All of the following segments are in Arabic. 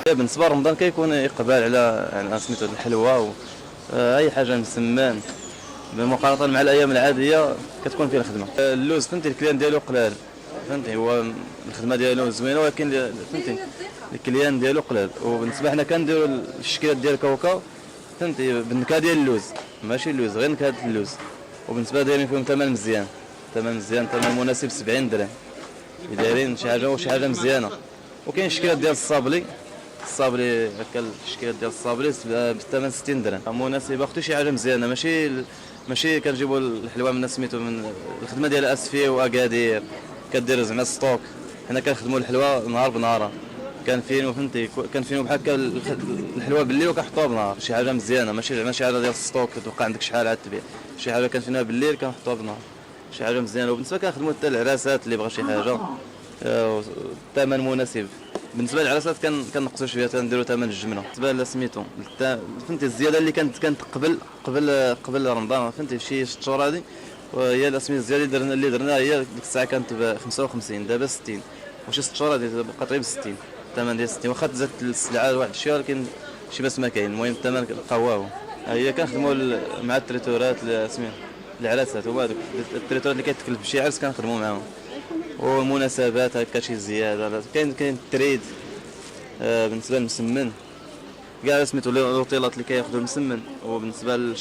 بالنسبه لرمضان كيكون اقبال على يعني سميتو الحلوى و اي حاجه مسمان مقارنه مع الايام العاديه كتكون فيه الخدمه. اللوز فهمتي الكليان ديالو قلال، فهمتي هو الخدمه ديالو زوينه ولكن فهمتي الكليان ديالو قلال. وبالنسبه حنا كنديروا الشكيلات ديال الكاوكا فهمتي بالنكهه ديال اللوز، ماشي اللوز غير نكهه اللوز. وبالنسبه دايرين فيهم ثمن مزيان، ثمن مزيان، ثمن مناسب 70 درهم، دايرين شي حاجه وشي حاجه مزيانه. وكاين الشكيلات ديال الصابلي هكا الشكيلات ديال الصابلي بالثمن 60 درهم مناسبه اختي، شي حاجه مزيانه. ماشي كنجيبوا الحلوى من سميتو من الخدمه ديال اسفي واكادير كدير زعما ستوك. حنا كنخدموا الحلوى نهار بنهار، كنفينو فهمتي كنفينو بحال هكا الحلوى بالليل وكنحطوها بنهار. شي حاجه مزيانه ماشي زعما شي حاجه ديال الستوك كتوقع عندك شحال عاد تبيع. شي حاجه كنفينوها بالليل كنحطوها بنهار، شي حاجه مزيانه. وبالنسبه كنخدموا حتى العراسات اللي بغى شي حاجه الثمن مناسب. بالنسبه للعراسات كنقصوا شويه تنديروا ثمن الجمله. بالنسبه لسميتو فهمتي الزياده اللي كانت قبل رمضان فهمتي شي 6 شهور هذه، وهي سميتو الزياده اللي درنا هي ديك الساعه كانت ب 55 دابا 60، وشي 6 شهور هذه بقات غير ب 60. الثمن ديال 60 واخا تزادت السلعه واحد الشيء ولكن شي بس ما كاين. المهم الثمن بقى هي كنخدموا مع التريتورات سميتو العراسات، هما هذوك التريتورات اللي كتكلف بشي عرس كنخدموا معاهم. والمناسبات هكا شي زياده كاين التريد. بالنسبه للمسمن كاع سميتو الاوتيلات اللي كياخذوا المسمن. وبالنسبه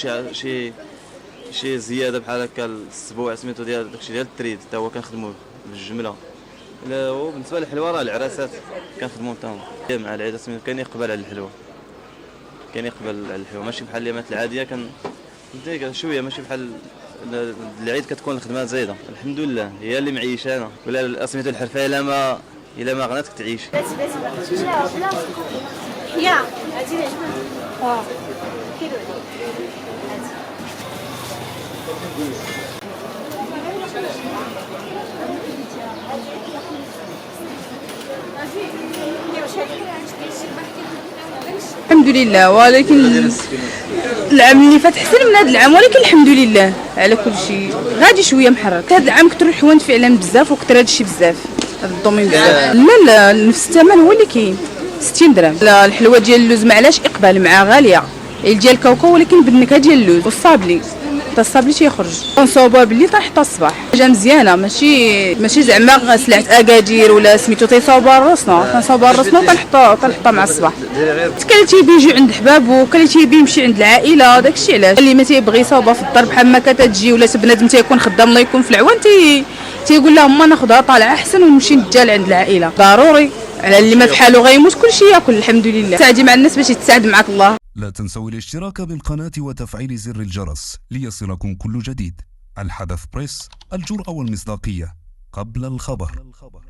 شي زياده بحال هكا الاسبوع سميتو ديال داكشي ديال التريد حتى هو كنخدموه بالجمله. وبالنسبه للحلوى راه العراسات كنخدموا حتى هما مع العيد سميتو كاين يقبل على الحلوى، كاين يقبل على الحلوى ماشي بحال اليامات العاديه فهمتي شويه ماشي بحال العيد كتكون الخدمه زايده. الحمد لله هي اللي معيشانا، ولا سميتو الحرفه الا ما غناتك تعيش. يا عرفتي كيلو الحمد لله. ولكن العام اللي فات احسن من هذا العام، ولكن الحمد لله على كل شيء. غادي شويه محرك هذا العام، كثروا الحوانت فعلا بزاف وكثر هذا الشيء بزاف، هذا الدومين بزاف. لا نفس الثمن هو اللي كاين 60 درهم. لا الحلوه ديال اللوز معلاش اقبال مع غاليه، ديال الكاوكاو ولكن بالنكهه ديال اللوز. والصابلي حتى الصابلي تيخرج كنصاوبوها بالليل حتى الصباح. حاجه مزيانه ماشي زعما سلعه اكادير ولا سميتو تيصاوبوها راسنا، كنصاوبوها راسنا تنحطها مع الصباح. كان تيبي يجي عند حبابو، كان تيبي يمشي عند العائله، داكشي علاش اللي ما تيبغي يصاوبها في الدار بحال ما كتجي ولا بنادم تيكون خدام الله يكون في العوان تيقول لهم ما ناخذها طالعه احسن ونمشي نديها لعند العائله. ضروري على اللي ما بحالو غيموت كلشي ياكل. الحمد لله تعدي مع الناس باش يتساعد معك الله. لا تنسوا الاشتراك بالقناة وتفعيل زر الجرس ليصلكم كل جديد. الحدث بريس، الجرأة والمصداقية قبل الخبر.